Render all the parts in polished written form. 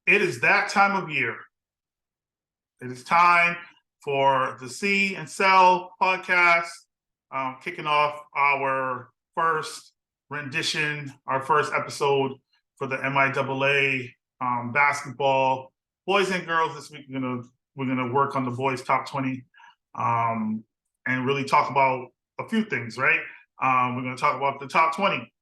It is that time of year. It is time for the See and Sell podcast, kicking off our first rendition, our first episode for the MIAA basketball boys and girls. This week we're gonna work on the boys top 20 and really talk about a few things, right? We're gonna talk about the top 20.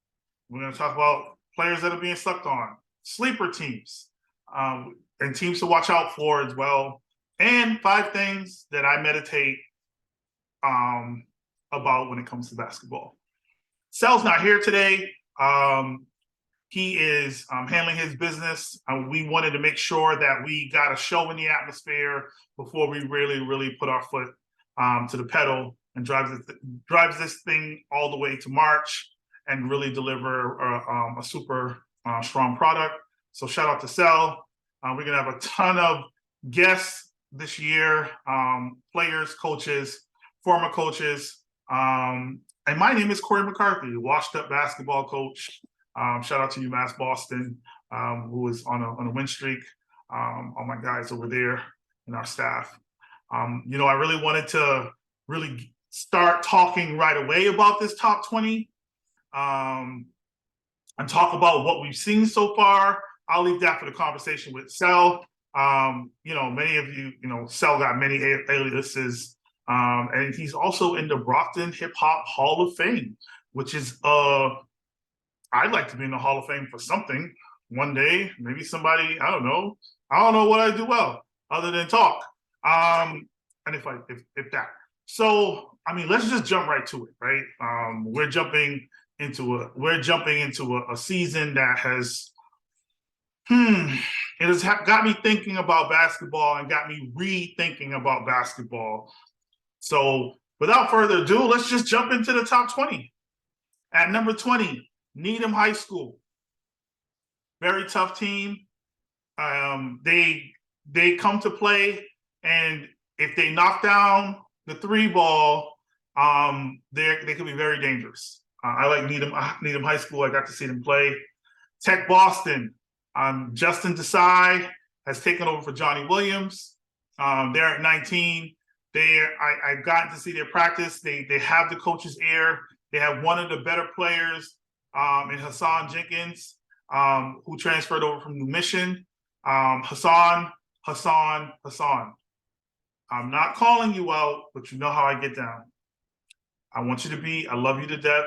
We're gonna talk about players that are being slept on, sleeper teams, and teams to watch out for as well, and 5 things that I meditate about when it comes to basketball. Sel's not here today. He is handling his business. We wanted to make sure that we got a show in the atmosphere before we really put our foot to the pedal and drives this thing all the way to March and really deliver a super strong product. So shout out to Sel. We're gonna have a ton of guests this year, players, coaches, former coaches. And my name is Corey McCarthy, washed up basketball coach. Shout out to UMass Boston, who is on a win streak. All my guys over there and our staff. I really wanted to really start talking right away about this top 20 and talk about what we've seen so far. I'll leave that for the conversation with Sel. Many of you, Sel got many aliases, and he's also in the Brockton Hip Hop Hall of Fame, which is, I'd like to be in the Hall of Fame for something one day. Maybe somebody, I don't know what I do well other than talk. And if that. So, let's just jump right to it, right? We're jumping into a season that has, it has got me thinking about basketball and got me rethinking about basketball. So without further ado, let's just jump into the top 20. At number 20, Needham High School. Very tough team. They come to play, and if they knock down the 3 ball, they could be very dangerous. I like Needham High School. I got to see them play. Tech Boston. Justin Desai has taken over for Johnny Williams. They're at 19. I've gotten to see their practice. They have the coach's ear. They have one of the better players in Hassan Jenkins, who transferred over from New Mission. Hassan. I'm not calling you out, but you know how I get down. I love you to death.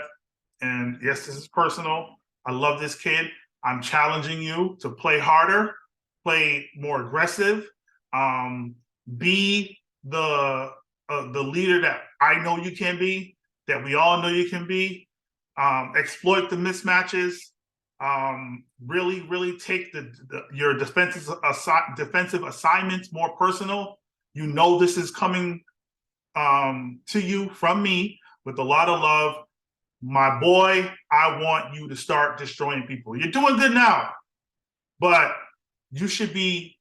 And yes, this is personal. I love this kid. I'm challenging you to play harder, play more aggressive, be the leader that I know you can be, that we all know you can be, exploit the mismatches, really take your defensive assignments more personal. You know this is coming to you from me with a lot of love. My boy, I want you to start destroying people. You're doing good now, but you should be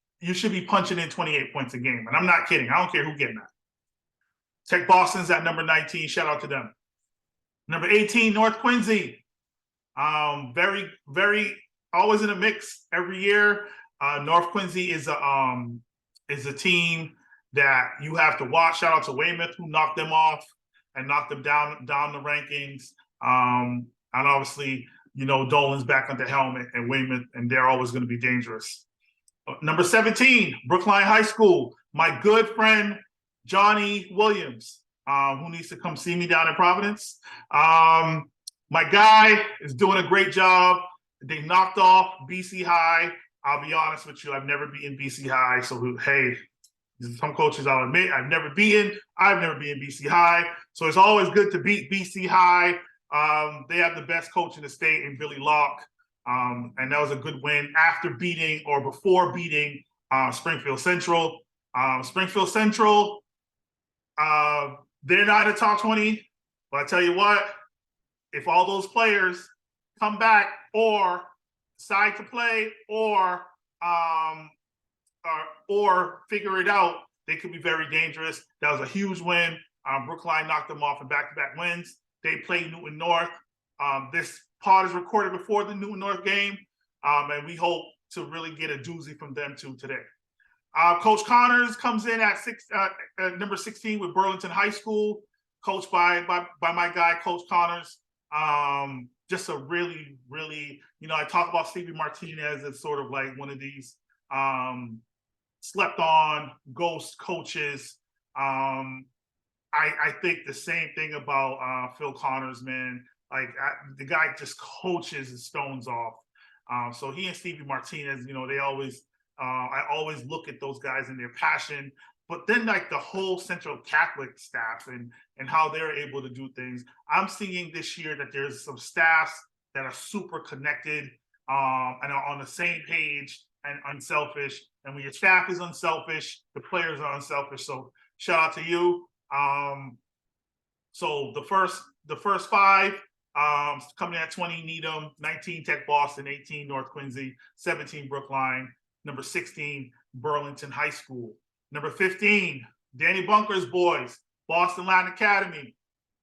punching in 28 points a game. And I'm not kidding. I don't care who's getting that. Tech Boston's at number 19. Shout out to them. Number 18, North Quincy. Very, very always in a mix every year. North Quincy is a team that you have to watch. Shout out to Weymouth, who knocked them off and knocked them down the rankings. And obviously, Dolan's back on the helmet and Weymouth, and they're always going to be dangerous. Number 17, Brookline High School. My good friend, Johnny Williams, who needs to come see me down in Providence. My guy is doing a great job. They knocked off BC High. I'll be honest with you, I've never beaten BC High. So, hey, some coaches I'll admit I've never beaten BC High. So it's always good to beat BC High. They have the best coach in the state in Billy Locke. And that was a good win before beating Springfield Central. Springfield Central, they're not in the top 20, but I tell you what, if all those players come back or decide to play or figure it out, they could be very dangerous. That was a huge win. Brookline knocked them off in back-to-back wins. They played Newton North. This pod is recorded before the Newton North game, and we hope to really get a doozy from them too today. Coach Connors comes in at number 16 with Burlington High School, coached by my guy, Coach Connors. Just a really, really, I talk about Stevie Martinez as sort of like one of these slept on ghost coaches. I think the same thing about Phil Connors, man. Like the guy just coaches his stones off. So he and Stevie Martinez, they always, I always look at those guys and their passion, but then like the whole Central Catholic staff and how they're able to do things. I'm seeing this year that there's some staffs that are super connected and are on the same page and unselfish. And when your staff is unselfish, the players are unselfish. So shout out to you. So the first five, coming at 20, Needham, 19, Tech Boston, 18, North Quincy, 17, Brookline, number 16, Burlington High School. Number 15, Danny Bunker's boys, Boston Latin Academy.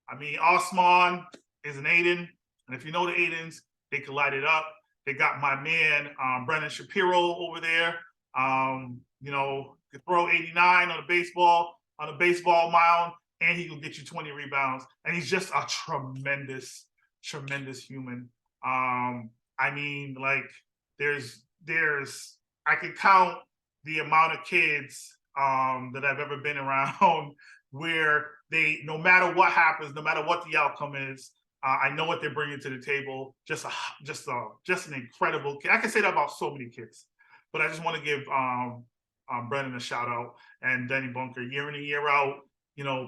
I mean, Osman is an Aiden, and if you know the Aidens, they can light it up. They got my man, Brennan Shapiro over there. Could throw 89 on a baseball mound, and he can get you 20 rebounds. And he's just a tremendous human. I mean, like there's I could count the amount of kids that I've ever been around where they, no matter what happens, no matter what the outcome is, I know what they're bringing to the table. Just an incredible kid. I can say that about so many kids, but I just want to give Brennan a shout out and Danny Bunker. Year in and year out,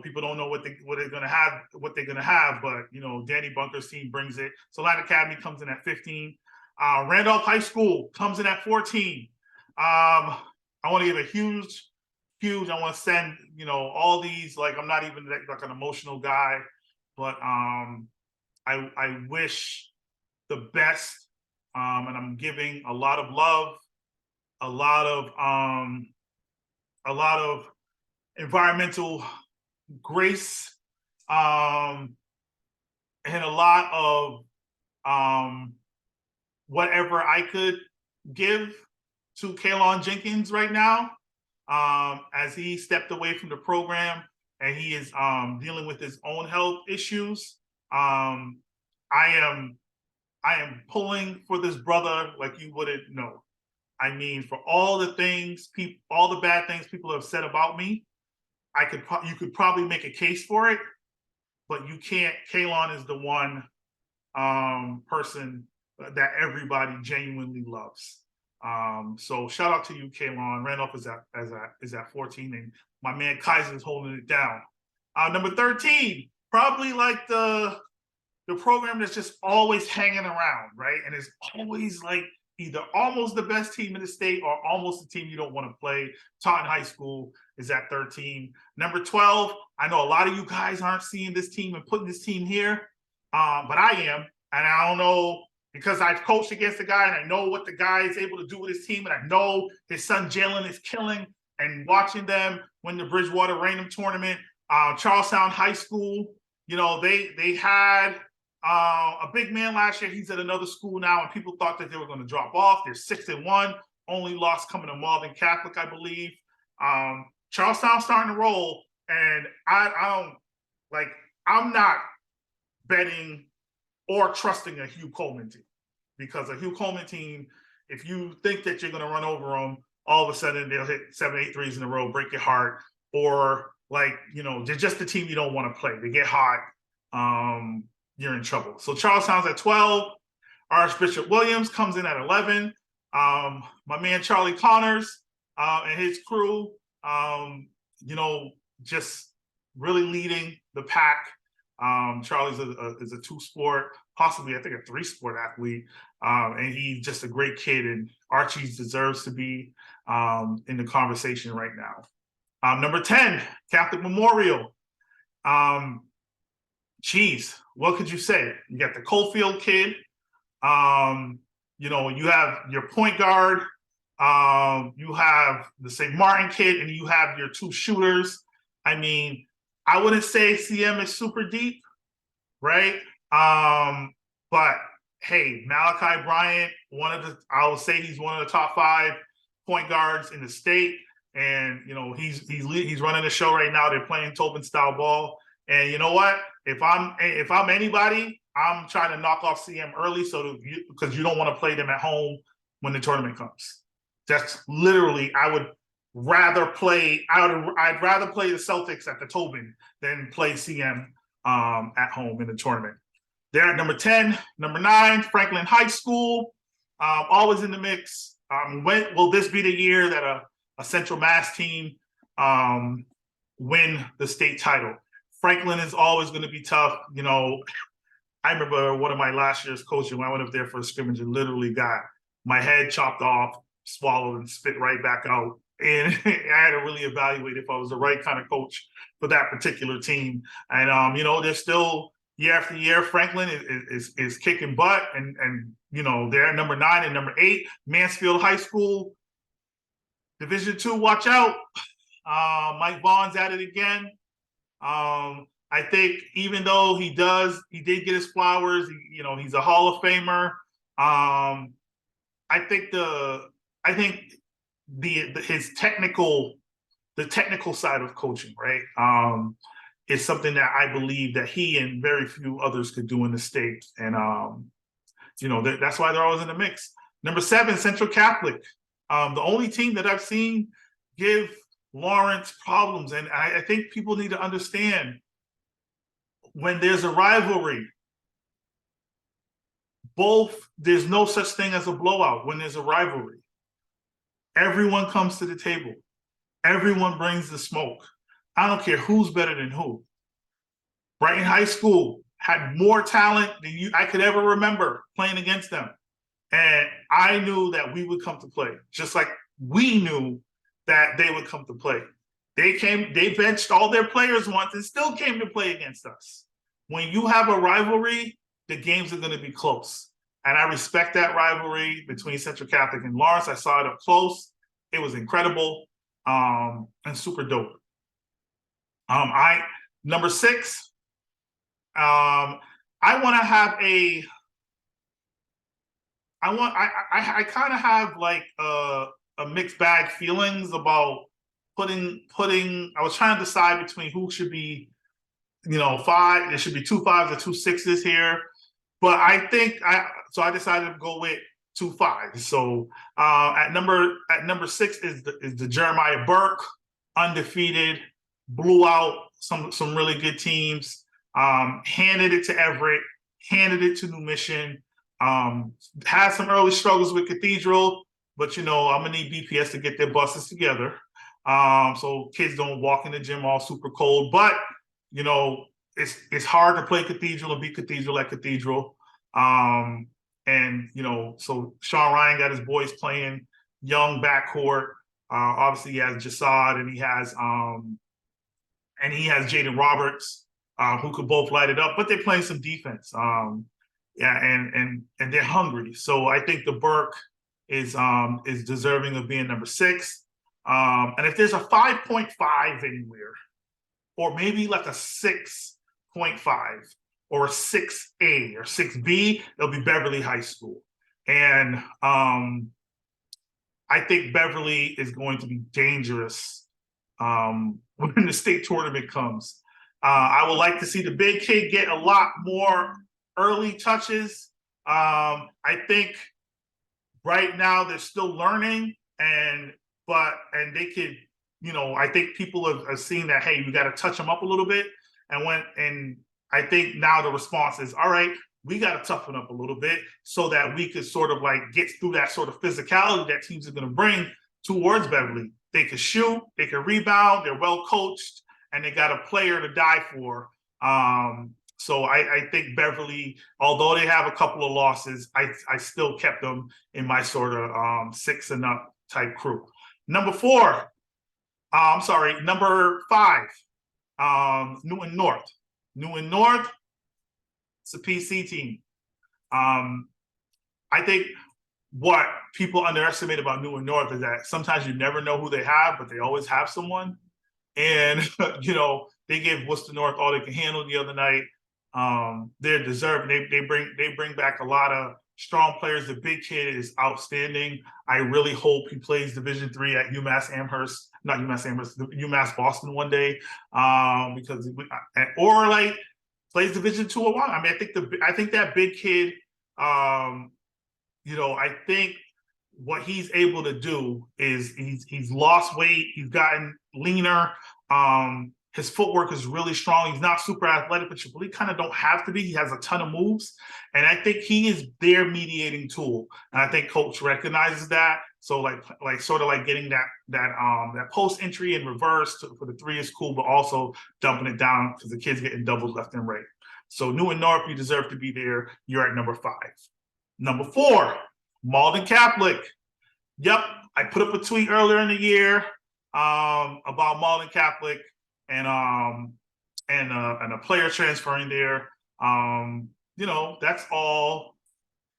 people don't know what they're gonna have, but Danny Bunker's team brings it. So Latin Academy comes in at 15. Randolph High School comes in at 14. I want to give a huge. I want to send all these, like, I'm not even like an emotional guy, but I wish the best, and I'm giving a lot of love, a lot of environmental grace, and a lot of whatever I could give to Kaylon Jenkins right now, as he stepped away from the program and he is dealing with his own health issues. I am pulling for this brother like you wouldn't know. I mean, for all the bad things people have said about me, you could probably make a case for it, but you can't. Kaylon is the one person that everybody genuinely loves. So shout out to you, Kaylon. Randolph is at 14, and my man Kaiser is holding it down. Number 13, probably like the program that's just always hanging around, right? And it's always like either almost the best team in the state or almost the team you don't want to play. Taunton High School is at 13. Number 12, I know a lot of you guys aren't seeing this team and putting this team here, but I am. And I don't know, because I've coached against the guy and I know what the guy is able to do with his team. And I know his son Jalen is killing, and watching them win the Bridgewater Raynham tournament. Charlestown High School, they had a big man last year. He's at another school now, and people thought that they were going to drop off. They're 6-1, only loss coming to Malden Catholic, I believe. Charlestown's starting to roll, and I'm not betting or trusting a Hugh Coleman team, because a Hugh Coleman team, if you think that you're going to run over them, all of a sudden they'll hit 7, 8 threes in a row, break your heart, or they're just the team you don't want to play. They get hot, you're in trouble. So Charlestown's at 12. Archbishop Williams comes in at 11. My man Charlie Connors and his crew, just really leading the pack. Charlie's is a 2-sport, possibly I think a 3-sport athlete, and he's just a great kid, and Archie deserves to be in the conversation right now. Number 10, Catholic Memorial. What could you say? You got the Coalfield kid. You have your point guard. You have the St. Martin kid, and you have your 2 shooters. I mean, I wouldn't say CM is super deep, right? But hey, Malachi Bryant, I will say he's one of the top 5 point guards in the state. And, he's running the show right now. They're playing Tobin style ball. And you know what? If I'm anybody, I'm trying to knock off CM early because you don't want to play them at home when the tournament comes. That's literally, I'd rather play the Celtics at the Tobin than play CM at home in the tournament. They're at number 10. Number 9, Franklin High School, always in the mix. Will this be the year that a Central Mass team win the state title? Franklin is always going to be tough. I remember one of my last year's coaching when I went up there for a scrimmage and literally got my head chopped off, swallowed, and spit right back out. And I had to really evaluate if I was the right kind of coach for that particular team. And they're still, year after year, Franklin is kicking butt, and they're at number 9 and number 8. Mansfield High School, Division II, watch out. Mike Vaughn's at it again. I think even though he did get his flowers, he's a Hall of Famer. I think his technical side of coaching, right, is something that I believe that he and very few others could do in the state. And, that's why they're always in the mix. Number 7, Central Catholic. The only team that I've seen give Lawrence problems. And I think people need to understand, when there's a rivalry, there's no such thing as a blowout. When there's a rivalry, everyone comes to the table. Everyone brings the smoke. I don't care who's better than who. Brighton High School had more talent than I could ever remember playing against them. And I knew that we would come to play, just like we knew that they would come to play. They benched all their players once and still came to play against us. When you have a rivalry, the games are going to be close. And I respect that rivalry between Central Catholic and Lawrence. I saw it up close. It was incredible and super dope. Number 6, I want to have I kind of have like a mixed bag feelings about putting. I was trying to decide between who should be, 5. There should be 2 5s or 2 6s here, but I decided to go with 2 5s. So at number 6 is the Jeremiah Burke, undefeated, blew out some really good teams, handed it to Everett, handed it to New Mission. Had some early struggles with Cathedral, but I'm gonna need BPS to get their buses together, so kids don't walk in the gym all super cold. But it's hard to play Cathedral and beat Cathedral at Cathedral. So Sean Ryan got his boys playing young backcourt. Obviously he has Jasad and he has Jaden Roberts, who could both light it up, but they're playing some defense. And they're hungry. So I think the Burke is deserving of being number 6. And if there's a 5.5 anywhere, or maybe like a 6.5 or a 6A or 6B, it'll be Beverly High School. And I think Beverly is going to be dangerous when the state tournament comes. I would like to see the big kid get a lot more early touches. I think right now they're still learning, and they could, I think people have seen that, hey, you got to touch them up a little bit. And I think now the response is, all right, we got to toughen up a little bit so that we could sort of like get through that sort of physicality that teams are going to bring towards Beverly. They can shoot, they can rebound, they're well coached, and they got a player to die for. So I think Beverly, although they have a couple of losses, I still kept them in my sort of 6 and up type crew. Number 5, Newton North. Newton North, it's a PC team. I think what people underestimate about Newton North is that sometimes you never know who they have, but they always have someone. And, they gave Worcester North all they can handle the other night. They're deserved. They bring back a lot of strong players. The big kid is outstanding. I really hope he plays Division III at UMass Amherst, not UMass Amherst, UMass Boston one day, because or like plays Division II or one. I mean, I think that big kid. I think what he's able to do is he's lost weight. He's gotten leaner. His footwork is really strong. He's not super athletic, but you really kind of don't have to be. He has a ton of moves. And I think he is their mediating tool. And I think coach recognizes that. So like sort of like getting that post entry in reverse for the three is cool, but also dumping it down because the kid's getting doubles left and right. So New and North, you deserve to be there. You're at number 5. Number 4, Malden Catholic. Yep, I put up a tweet earlier in the year about Malden Catholic and a player transferring there. That's all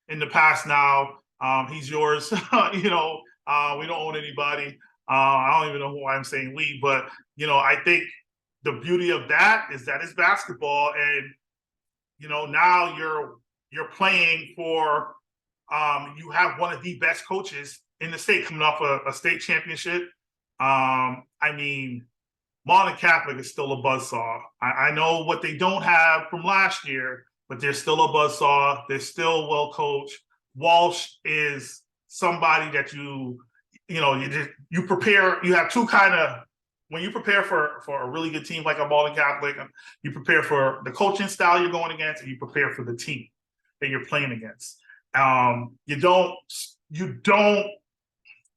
in the past now. He's yours. We don't own anybody. I don't even know why I'm saying we, but I think the beauty of that is that it's basketball, and now you're playing for. You have one of the best coaches in the state coming off a state championship. Malden Catholic is still a buzzsaw. I know what they don't have from last year, but they're still a buzzsaw. They're still well coached. Walsh is somebody that you prepare. You have two kind of, when you prepare for a really good team like a Malden Catholic, you prepare for the coaching style you're going against, and you prepare for the team that you're playing against. You don't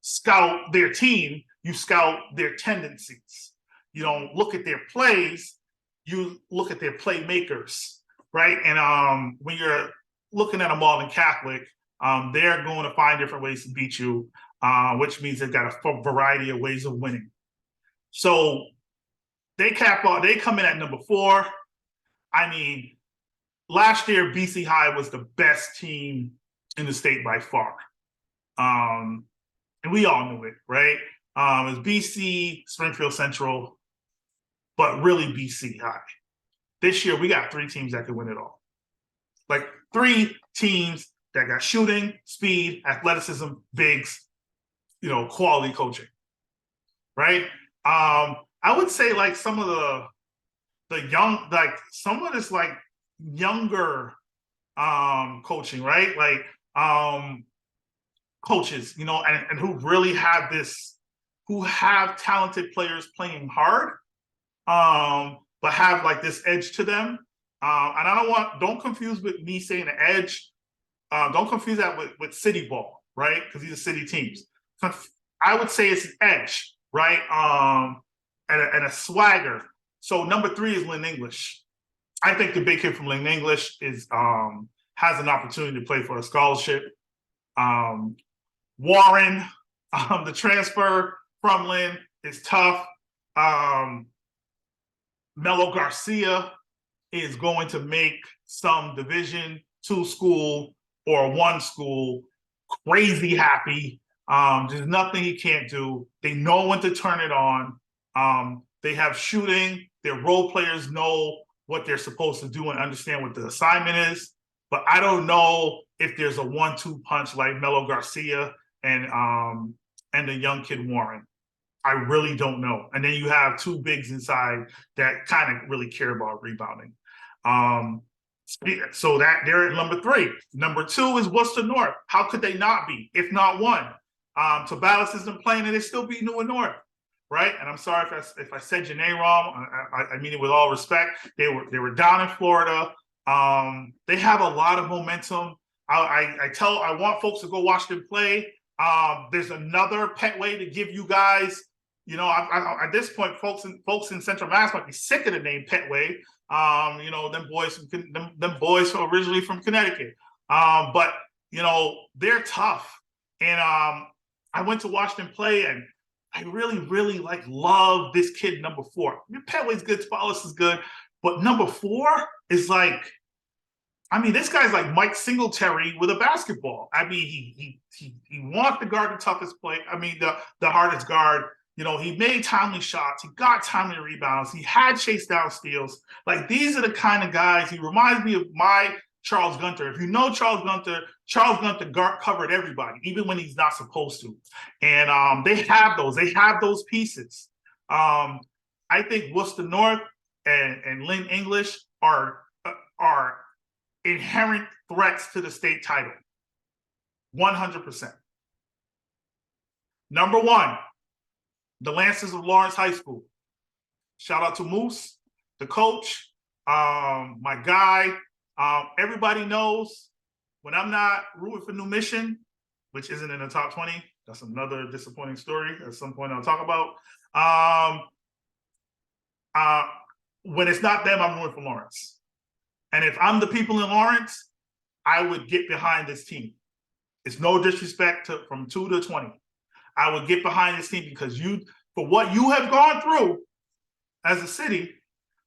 scout their team, you scout their tendencies. You don't look at their plays, you look at their playmakers, right? And when you're looking at a Malden Catholic, they're going to find different ways to beat you, which means they've got a variety of ways of winning. So they come in at number 4. Last year, BC High was the best team in the state by far. And we all knew it, right? It was BC, Springfield Central, but really BC High. This year, we got 3 teams that could win it all. Like 3 teams that got shooting, speed, athleticism, bigs, quality coaching, right? I would say like some of the young, like some of this like younger coaching, right? Like coaches, and who really have who have talented players playing hard, but have like this edge to them. And don't confuse with me saying the edge. Don't confuse that with city ball, right? Because these are city teams. I would say it's an edge, right? And a swagger. So number 3 is Lynn English. I think the big kid from Lynn English has an opportunity to play for a scholarship. Warren, the transfer from Lynn is tough. Melo Garcia is going to make some Division II school or 1 school crazy happy. There's nothing he can't do. They know when to turn it on. They have shooting. Their role players know what they're supposed to do and understand what the assignment is. But I don't know if there's a 1-2 punch like Melo Garcia and the young kid Warren. I really don't know. And then you have 2 bigs inside that kind of really care about rebounding. So that they're at number 3. Number 2 is Worcester North. How could they not be, if not 1? Tabalis isn't playing, and they still beat New and North, right? And I'm sorry if I said your name wrong. I mean it with all respect. They were down in Florida. They have a lot of momentum. I want folks to go watch them play. There's another Petway to give you guys. At this point, folks in Central Mass might be sick of the name Petway. Them boys originally from Connecticut. But they're tough. And I went to watch them play, and I really, really love this kid, number 4. Petway's good, Tabalis is good, but number 4 is this guy's like Mike Singletary with a basketball. He wants to guard the toughest play. The hardest guard, He made timely shots. He got timely rebounds. He had chase down steals. Like, these are the kind of guys. He reminds me of my Charles Gunter. If you know Charles Gunter covered everybody, even when he's not supposed to. And they have those. They have those pieces. I think Worcester North and Lynn English are inherent threats to the state title. 100%. Number one, the Lancers of Lawrence High School. Shout out to Moose, the coach, my guy. Everybody knows when I'm not rooting for New Mission, which isn't in the top 20. That's another disappointing story. At some point I'll talk about. When it's not them, I'm rooting for Lawrence. And if I'm the people in Lawrence, I would get behind this team. It's no disrespect from 2 to 20. I would get behind this team because for what you have gone through as a city,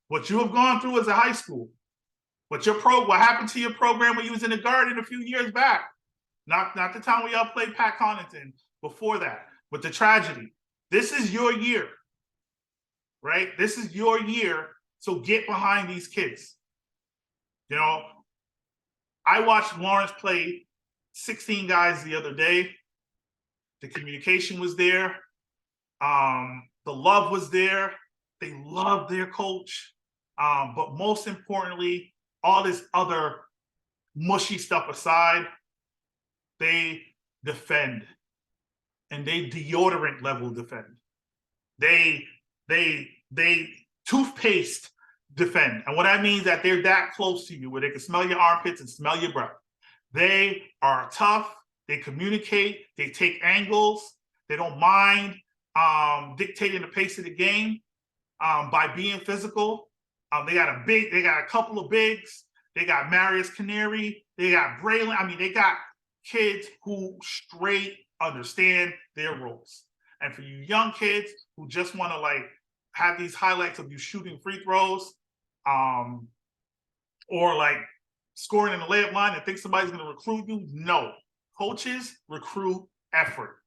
what you have gone through as a high school, what happened to your program when you was in the Garden a few years back, not the time we y'all played Pat Connaughton, before that, with the tragedy. This is your year, right? This is your year, so get behind these kids. I watched Lawrence play 16 guys the other day. The communication was there. The love was there. They loved their coach. But most importantly, all this other mushy stuff aside, they defend. And they deodorant level defend. They toothpaste defend. And what I mean is that they're that close to you where they can smell your armpits and smell your breath. They are tough. They communicate. They take angles. They don't mind dictating the pace of the game by being physical. They got a couple of bigs. They got Marius Canary. They got Braylon. I mean, they got kids who straight understand their roles. And for you young kids who just want to have these highlights of you shooting free throws, or scoring in the layup line and think somebody's going to recruit you, no. Coaches recruit effort.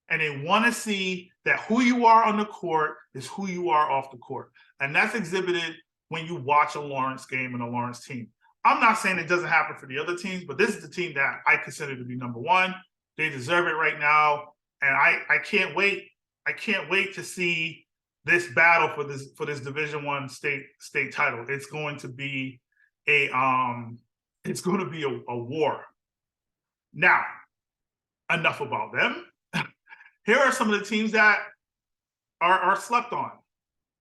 And they want to see that who you are on the court is who you are off the court. And that's exhibited when you watch a Lawrence game and a Lawrence team. I'm not saying it doesn't happen for the other teams, but this is the team that I consider to be number one. They deserve it right now. And I can't wait. I can't wait to see this battle for this Division I state title. It's going to be a war. Now, enough about them. Here are some of the teams that are slept on,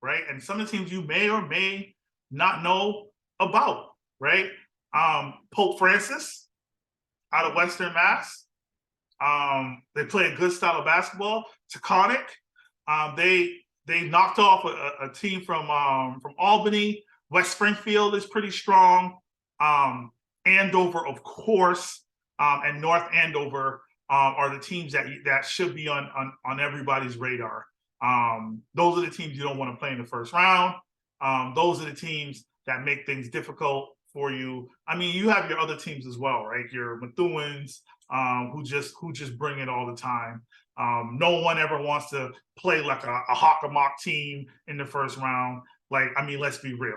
right? And some of the teams you may or may not know about, right? Pope Francis out of Western Mass. They play a good style of basketball. Taconic. They knocked off a team from Albany. West Springfield is pretty strong. Andover, of course, and North Andover are the teams that should be on everybody's radar. Those are the teams you don't want to play in the first round. Those are the teams that make things difficult for you. I mean, you have your other teams as well, right? Your Methuens, who just bring it all the time. No one ever wants to play like a Hockomock team in the first round. Let's be real.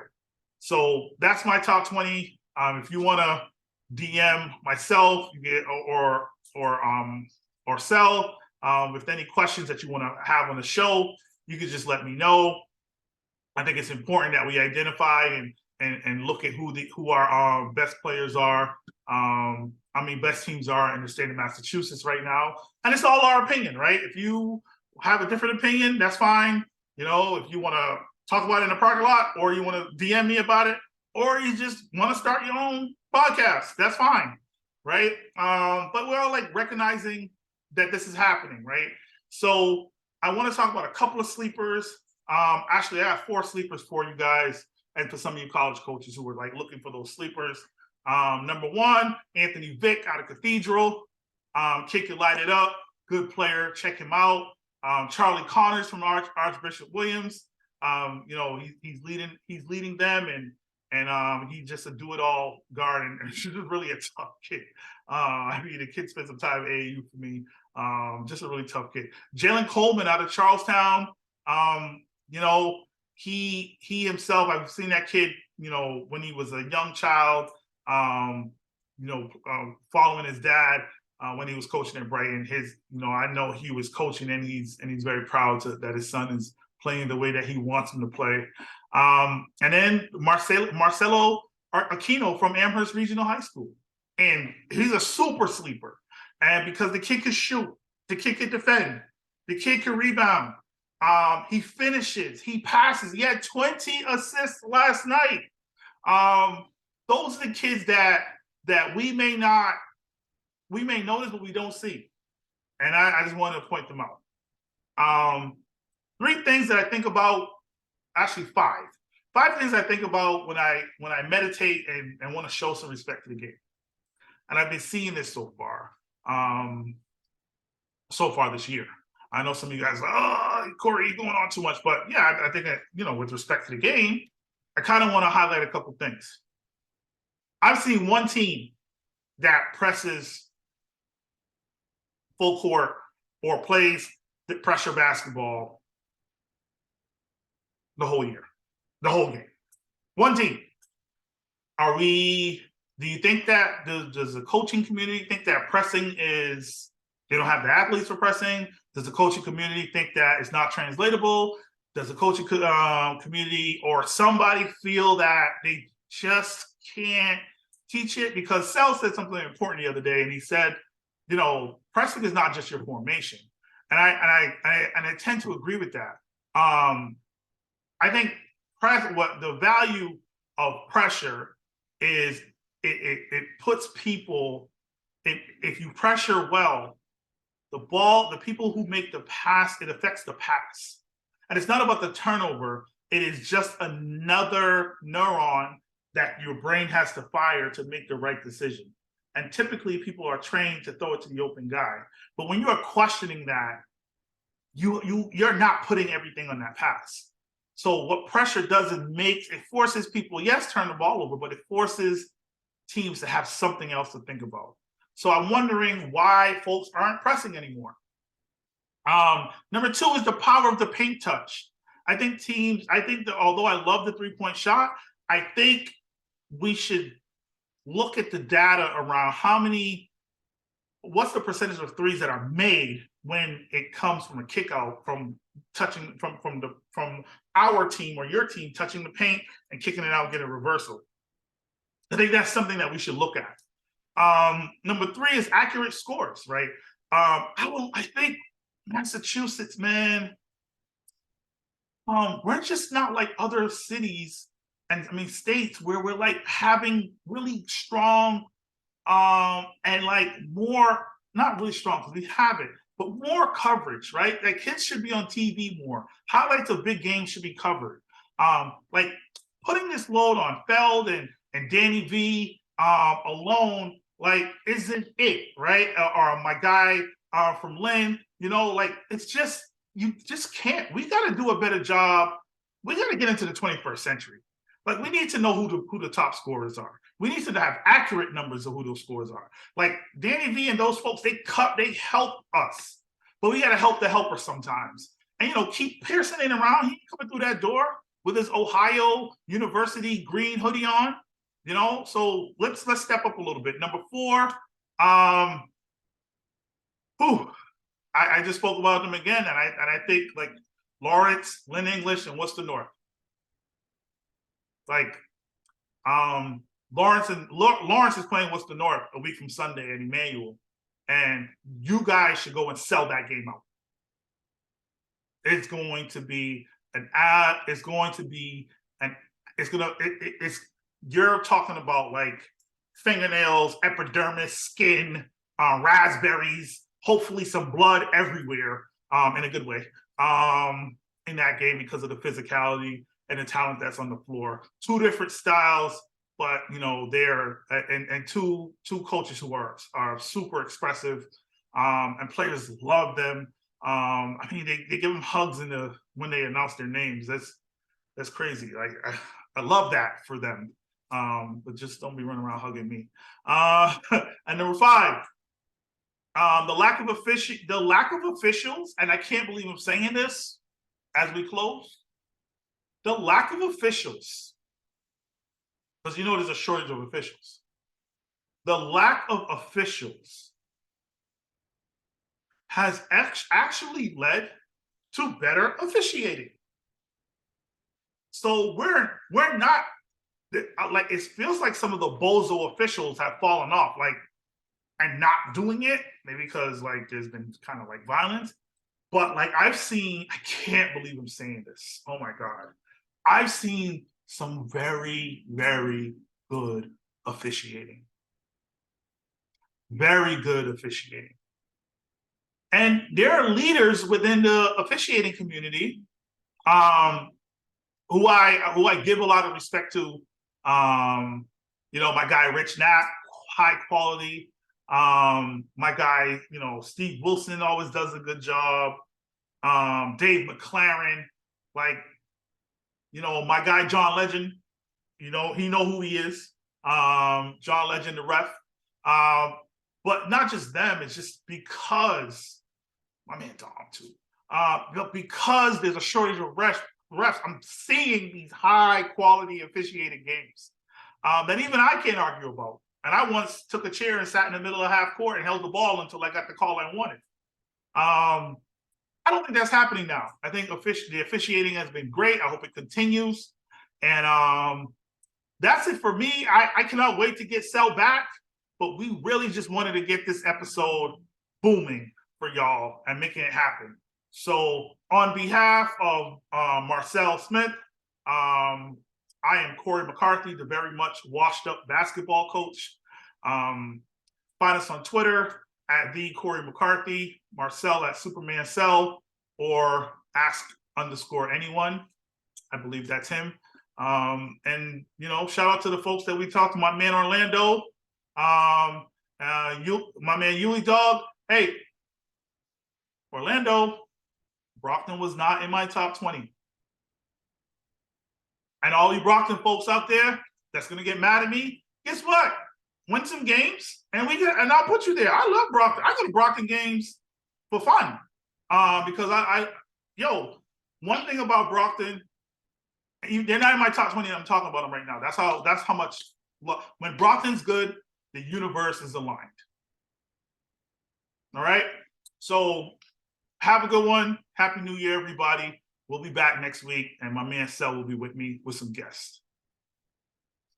So that's my top 20. If you want to DM myself, you get or Sel, with any questions that you want to have on the show, you can just let me know. I think it's important that we identify and look at who our best players are. Best teams are in the state of Massachusetts right now. And it's all our opinion, right? If you have a different opinion, that's fine. If you want to talk about it in the parking lot, or you want to DM me about it, or you just want to start your own podcast, that's fine, right? But we're all recognizing that this is happening, right? So I want to talk about a couple of sleepers. Actually, I have 4 sleepers for you guys, and for some of you college coaches who were looking for those sleepers. Number 1, Anthony Vick out of Cathedral. Kick it, light it up. Good player. Check him out. Charlie Connors from Archbishop Williams. He's leading them, and he's just a do-it-all guard, and he's just really a tough kid. I mean, the kid spent some time at AAU for me. Just a really tough kid. Jalen Coleman out of Charlestown. You know, he himself, I've seen that kid, you know, when he was a young child, following his dad when he was coaching at Brighton. I know he was coaching, and he's very proud that his son is playing the way that he wants him to play. And then Marcelo Aquino from Amherst Regional High School. And he's a super sleeper. And because the kid could shoot, the kid could defend, the kid could rebound. He finishes, he passes. He had 20 assists last night. Those are the kids that we may notice, but we don't see. And I just wanted to point them out. 3 things that I think about, actually 5. 5 things I think about when I meditate and want to show some respect to the game. And I've been seeing this so far this year. I know some of you guys are like, oh, Corey, you're going on too much. But yeah, I think that, with respect to the game, I kind of want to highlight a couple things. I've seen one team that presses full court or plays the pressure basketball the whole year, the whole game. One team. Do you think that, does the coaching community think that pressing they don't have the athletes for pressing? Does the coaching community think that it's not translatable? Does the coaching community or somebody feel that they just can't teach it? Because Sal said something important the other day, and he said, pressing is not just your formation. And I tend to agree with that. I think what the value of pressure is, it puts people, if you pressure well, the people who make the pass, it affects the pass. And it's not about the turnover. It is just another neuron that your brain has to fire to make the right decision. And typically people are trained to throw it to the open guy. But when you are questioning that, you're not putting everything on that pass. So what pressure does, it forces people, yes, turn the ball over, but it forces teams to have something else to think about. So I'm wondering why folks aren't pressing anymore. Number 2 is the power of the paint touch. I think that although I love the 3-point shot, I think we should look at the data around what's the percentage of threes that are made when it comes from a kick out, from touching, from our team or your team touching the paint and kicking it out and getting a reversal. I think that's something that we should look at. Number 3 is accurate scores, right? I think Massachusetts, man, we're just not like other cities and states where we're like having really strong and like more, not really strong because we have it, but more coverage, right? Like kids should be on TV more. Highlights of big games should be covered. Like putting this load on Feld and Danny V alone, like, isn't it, right? Or my guy from Lynn, like, it's just, you just can't. We got to do a better job. We got to get into the 21st century. Like, we need to know who the top scorers are. We need to have accurate numbers of who those scorers are. Like Danny V and those folks, they help us, but we got to help the helper sometimes. And keep Pearson in around. He coming through that door with his Ohio University green hoodie on. So let's step up a little bit. Number 4, I just spoke about them again, and I think like Lawrence, Lynn English, and Worcester North. Like Lawrence is playing Worcester North a week from Sunday at Emmanuel, and you guys should go and sell that game out. It's going to be an ad. You're talking about like fingernails, epidermis, skin, raspberries, hopefully some blood everywhere, in a good way, in that game because of the physicality and the talent that's on the floor. 2 different styles, but they're and two coaches who are super expressive, and players love them. I mean, they give them hugs when they announce their names. That's crazy. Like I love that for them. But just don't be running around hugging me. And number 5, the lack of officials, and I can't believe I'm saying this as we close. The lack of officials, because there's a shortage of officials. The lack of officials has actually led to better officiating. So we're not like, it feels like some of the bozo officials have fallen off, like, and not doing it, maybe because like there's been kind of like violence. But like I can't believe I'm saying this. Oh my God. I've seen some very, very good officiating. Very good officiating. And there are leaders within the officiating community who I give a lot of respect to. My guy Rich Knapp, high quality. My guy, Steve Wilson always does a good job. Dave McLaren, like, my guy John Legend, he know who he is. John Legend, the ref. But not just them, it's just because my man Dom too. Because there's a shortage of refs, I'm seeing these high quality officiated games that even I can't argue about. And I once took a chair and sat in the middle of half court and held the ball until I got the call I wanted. I don't think that's happening now. I think the officiating has been great. I hope it continues. And that's it for me. I cannot wait to get Sel back, but we really just wanted to get this episode booming for y'all and making it happen. So on behalf of Marcel Smith, I am Corey McCarthy, the very much washed up basketball coach. Find us on Twitter at the Corey McCarthy, Marcel at Superman Cell, or ask_anyone. I believe that's him. And shout out to the folks that we talked to. My man Orlando, my man Yuli Dog. Hey, Orlando, Brockton was not in my top 20. And all you Brockton folks out there that's gonna get mad at me, guess what? Win some games, and I'll put you there. I love Brockton. I go to Brockton games for fun, because one thing about Brockton, they're not in my top 20. I'm talking about them right now. That's how much. When Brockton's good, the universe is aligned. All right. So have a good one. Happy New Year, everybody. We'll be back next week, and my man Sel will be with me with some guests.